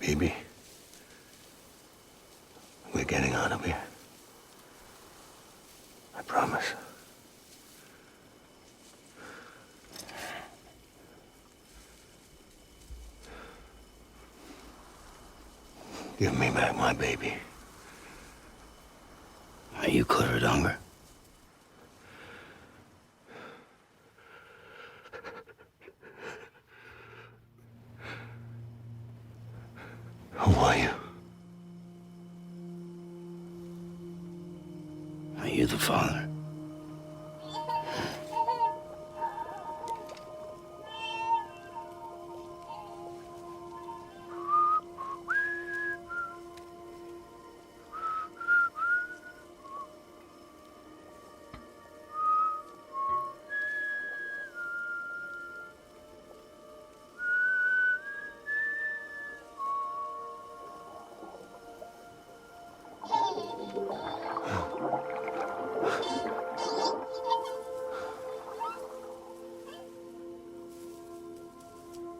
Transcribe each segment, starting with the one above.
Baby, we're getting out of here. I promise. Give me back my baby. Are you clear, Donger? Who are you? Are you the father?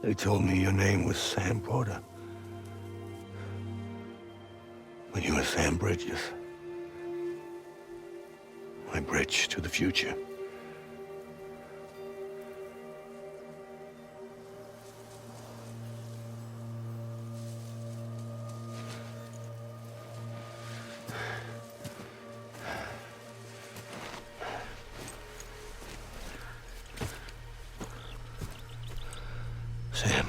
They told me your name was Sam Porter. But you were Sam Bridges. My bridge to the future. Sam,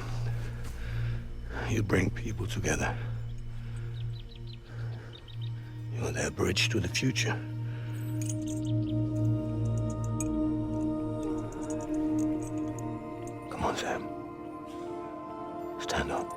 you bring people together. You're their bridge to the future. Come on, Sam. Stand up.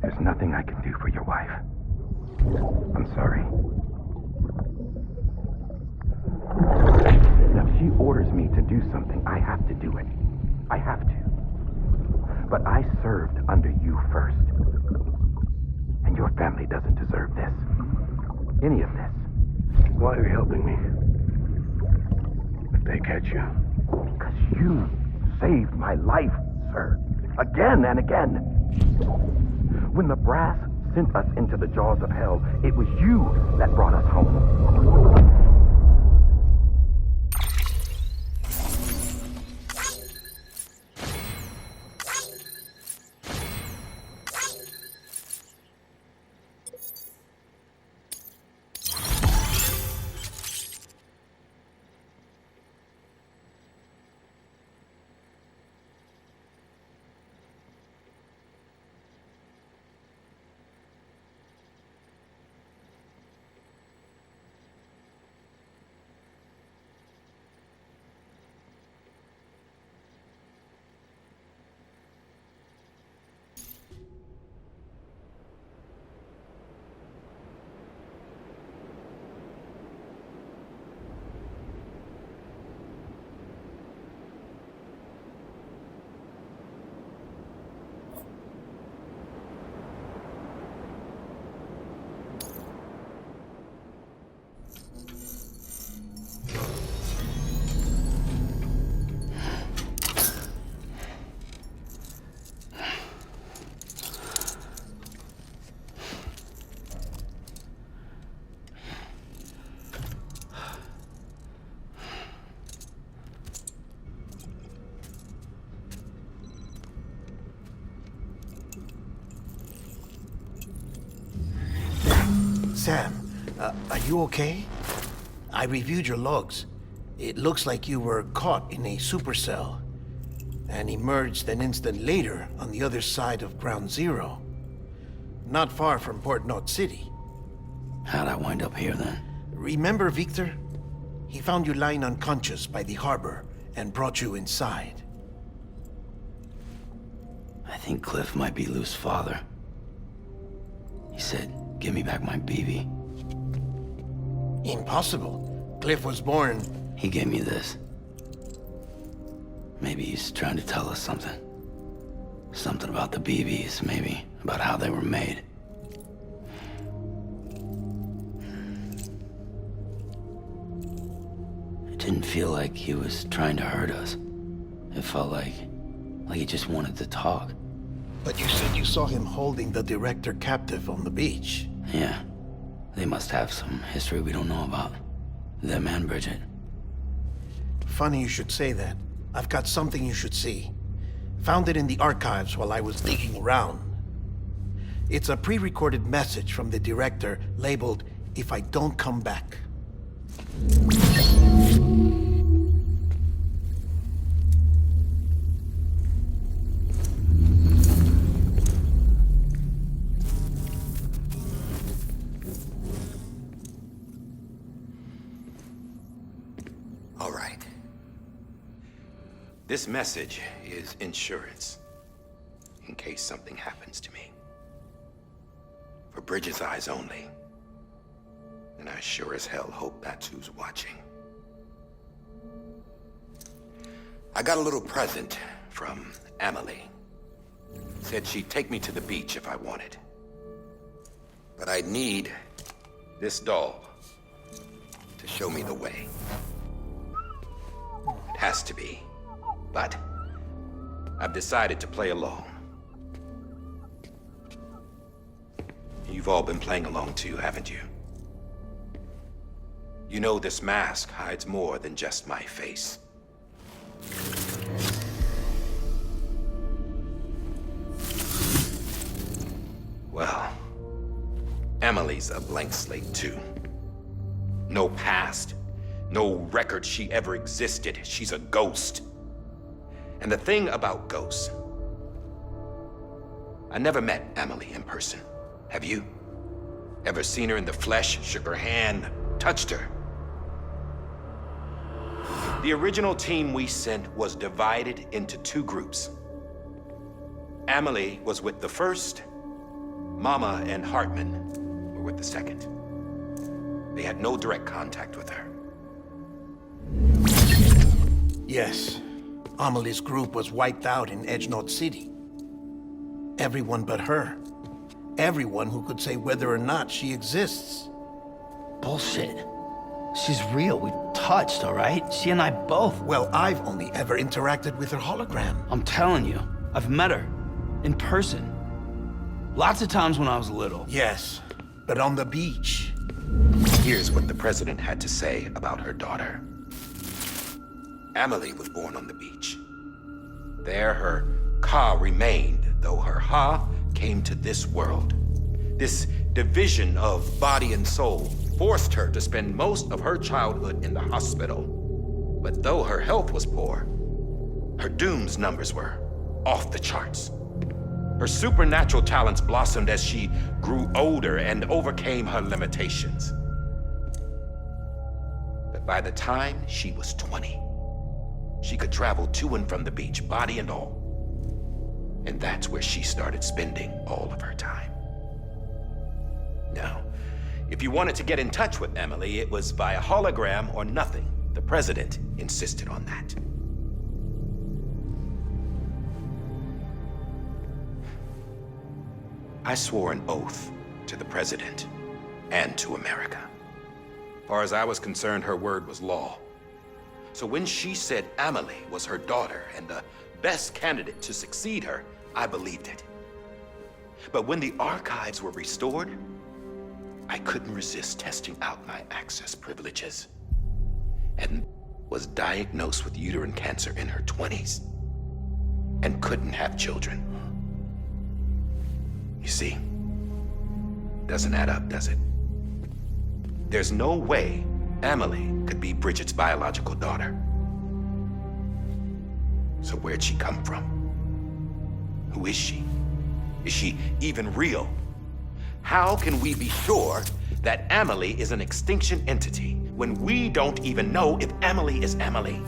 There's nothing I can do for your wife. I'm sorry. Now, if she orders me to do something, I have to do it. I have to. But I served under you first. And your family doesn't deserve this. Any of this. Why are you helping me? If they catch you. Because you saved my life, sir. Again and again. When the brass sent us into the jaws of hell, it was you that brought us home. Sam, are you okay? I reviewed your logs. It looks like you were caught in a supercell and emerged an instant later on the other side of Ground Zero. Not far from Port Knot City. How'd I wind up here then? Remember Victor? He found you lying unconscious by the harbor and brought you inside. I think Cliff might be Lou's father. He said, give me back my BB. Impossible. Cliff was born... He gave me this. Maybe he's trying to tell us something. Something about the BBs, maybe. About how they were made. It didn't feel like he was trying to hurt us. It felt like he just wanted to talk. But you said you saw him holding the director captive on the beach. Yeah. They must have some history we don't know about. Them and Bridget. Funny you should say that. I've got something you should see. Found it in the archives while I was digging around. It's a pre-recorded message from the director labeled, "If I don't come back." All right. This message is insurance, in case something happens to me. For Bridget's eyes only. And I sure as hell hope that's who's watching. I got a little present from Emily. Said she'd take me to the beach if I wanted. But I'd need this doll to show me the way. It has to be. But I've decided to play along. You've all been playing along too, haven't you? You know this mask hides more than just my face. Well, Emily's a blank slate too. No past, no record she ever existed. She's a ghost. And the thing about ghosts, I never met Emily in person. Have you? Ever seen her in the flesh, shook her hand, touched her? The original team we sent was divided into two groups. Emily was with the first. Mama and Hartman were with the second. They had no direct contact with her. Yes. Amelie's group was wiped out in Edge Knot City. Everyone but her. Everyone who could say whether or not she exists. Bullshit. She's real. We touched, all right? She and I both. Well, I've only ever interacted with her hologram. I'm telling you, I've met her. In person. Lots of times when I was little. Yes, but on the beach. Here's what the president had to say about her daughter. Emily was born on the beach. There her Ka remained, though her Ha came to this world. This division of body and soul forced her to spend most of her childhood in the hospital. But though her health was poor, her Doom's numbers were off the charts. Her supernatural talents blossomed as she grew older and overcame her limitations. But by the time she was 20, she could travel to and from the beach, body and all. And that's where she started spending all of her time. Now, if you wanted to get in touch with Emily, it was via hologram or nothing. The president insisted on that. I swore an oath to the president and to America. As far as I was concerned, her word was law. So when she said Emily was her daughter and the best candidate to succeed her, I believed it. But when the archives were restored, I couldn't resist testing out my access privileges. And was diagnosed with uterine cancer in her 20s and couldn't have children. You see, doesn't add up, does it? There's no way Amelie could be Bridget's biological daughter. So where'd she come from? Who is she? Is she even real? How can we be sure that Amelie is an extinction entity when we don't even know if Amelie is Amelie?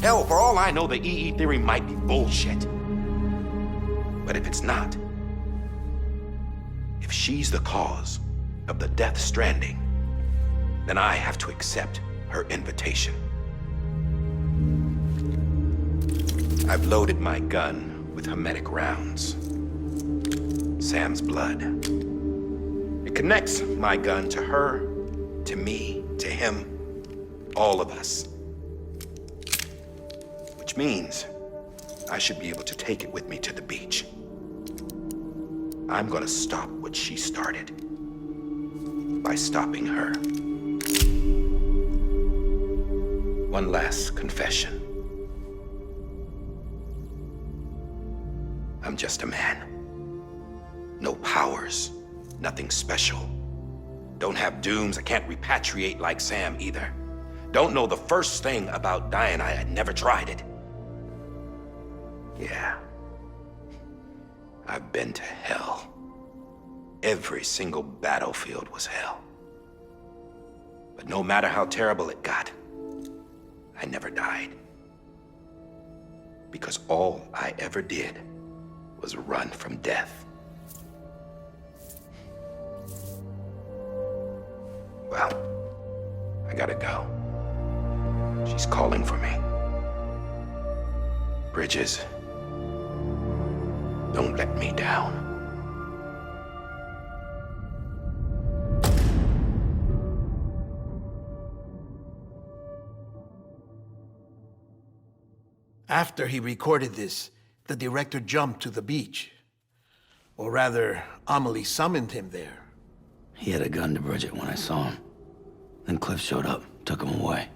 Hell, for all I know, the EE theory might be bullshit. But if it's not, if she's the cause of the death stranding, then I have to accept her invitation. I've loaded my gun with hermetic rounds. Sam's blood. It connects my gun to her, to me, to him, all of us. Which means I should be able to take it with me to the beach. I'm gonna stop what she started by stopping her. One last confession. I'm just a man. No powers, nothing special. Don't have dooms, I can't repatriate like Sam either. Don't know the first thing about dying, I had never tried it. Yeah. I've been to hell. Every single battlefield was hell. But no matter how terrible it got, I never died. Because all I ever did was run from death. Well, I gotta go. She's calling for me. Bridges, don't let me down. After he recorded this, the director jumped to the beach. Or rather, Amelie summoned him there. He had a gun to Bridget when I saw him. Then Cliff showed up, took him away.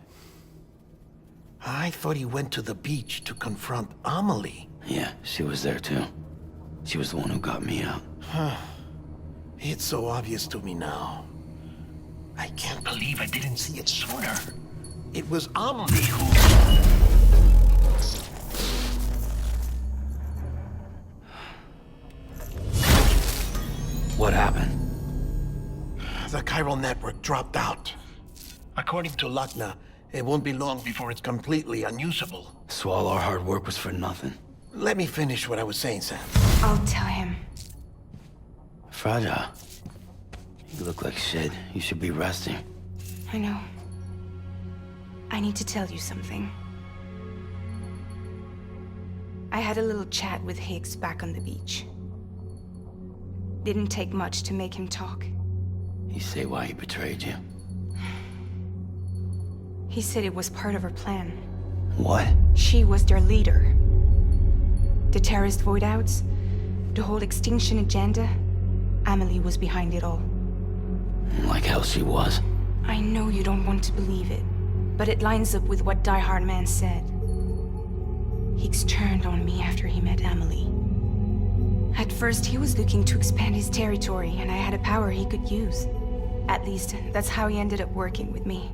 I thought he went to the beach to confront Amelie. Yeah, she was there too. She was the one who got me out. It's so obvious to me now. I can't believe I didn't see it sooner. It was Amelie who... What happened? The chiral network dropped out. According to Luckna, it won't be long before it's completely unusable. So all our hard work was for nothing. Let me finish what I was saying, Sam. I'll tell him. Fragile. You look like shit. You should be resting. I know. I need to tell you something. I had a little chat with Higgs back on the beach. Didn't take much to make him talk. You say why he betrayed you? He said it was part of her plan. What? She was their leader. The terrorist voidouts, the whole extinction agenda, Amelie was behind it all. Like hell she was. I know you don't want to believe it, but it lines up with what Die Hard Man said. Higgs turned on me after he met Amelie. At first, he was looking to expand his territory, and I had a power he could use. At least, that's how he ended up working with me.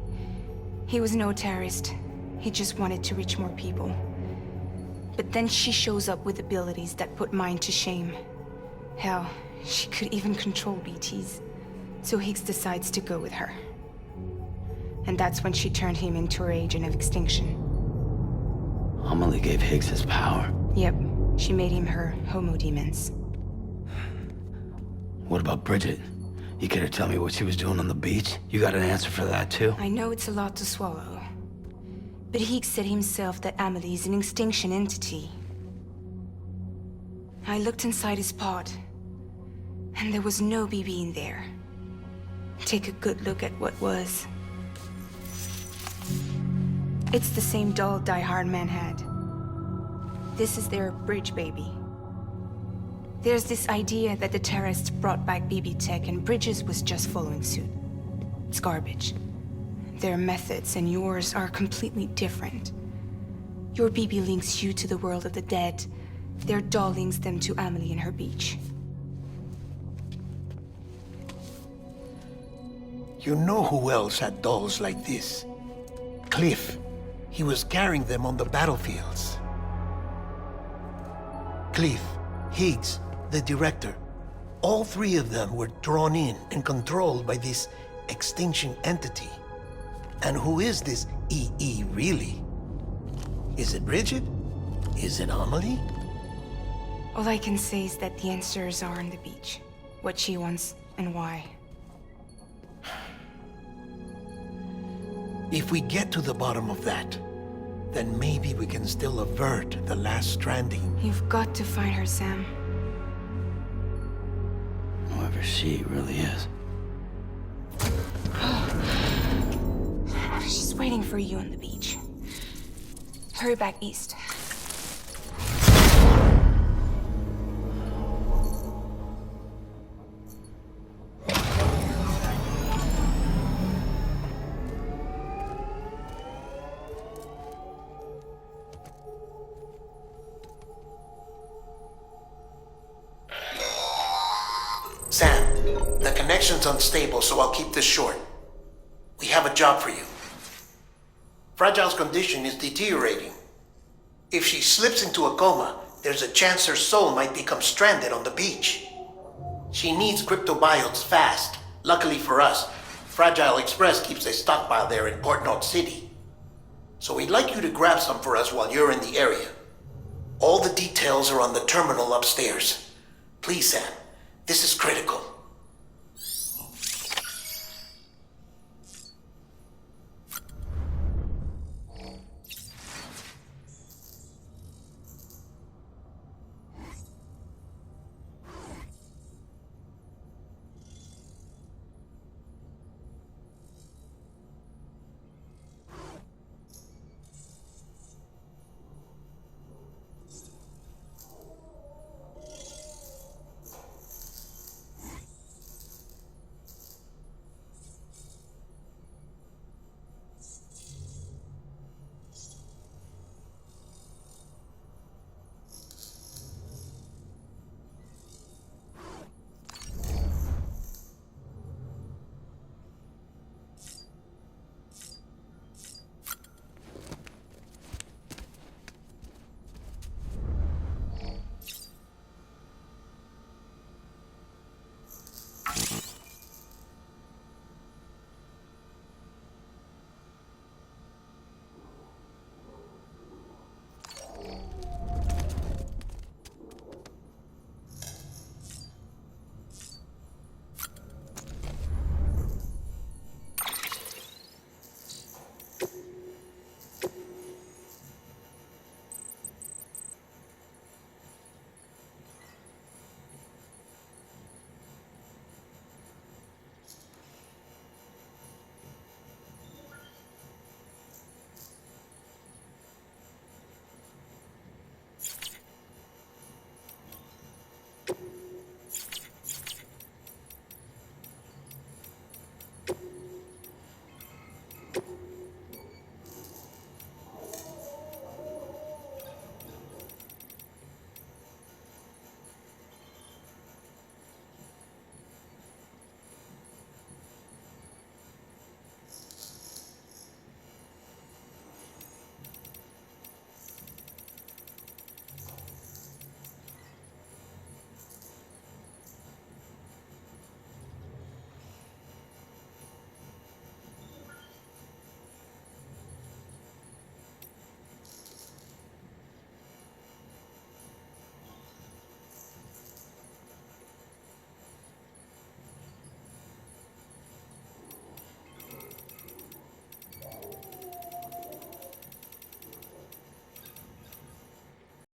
He was no terrorist. He just wanted to reach more people. But then she shows up with abilities that put mine to shame. Hell, she could even control BTs. So Higgs decides to go with her. And that's when she turned him into her agent of extinction. Amelie gave Higgs his power. Yep, she made him her homo demons. What about Bridget? You care to tell me what she was doing on the beach? You got an answer for that too? I know it's a lot to swallow. But Higgs said himself that Amelie is an extinction entity. I looked inside his pod, and there was no BB in there. Take a good look at what was. It's the same doll Die Hard Man had. This is their bridge baby. There's this idea that the terrorists brought back BB tech and Bridges was just following suit. It's garbage. Their methods and yours are completely different. Your BB links you to the world of the dead. Their doll links them to Amelie and her beach. You know who else had dolls like this? Cliff. He was carrying them on the battlefields. Cliff, Higgs, the director. All three of them were drawn in and controlled by this extinction entity. And who is this EE really? Is it Bridget? Is it Amelie? All I can say is that the answers are on the beach. What she wants and why. If we get to the bottom of that, then maybe we can still avert the last stranding. You've got to find her, Sam. Whoever she really is. She's waiting for you on the beach. Hurry back east. Sam, the connection's unstable, so I'll keep this short. We have a job for you. Fragile's condition is deteriorating. If she slips into a coma, there's a chance her soul might become stranded on the beach. She needs cryptobiotes fast. Luckily for us, Fragile Express keeps a stockpile there in Port Knot City. So we'd like you to grab some for us while you're in the area. All the details are on the terminal upstairs. Please, Sam, this is critical.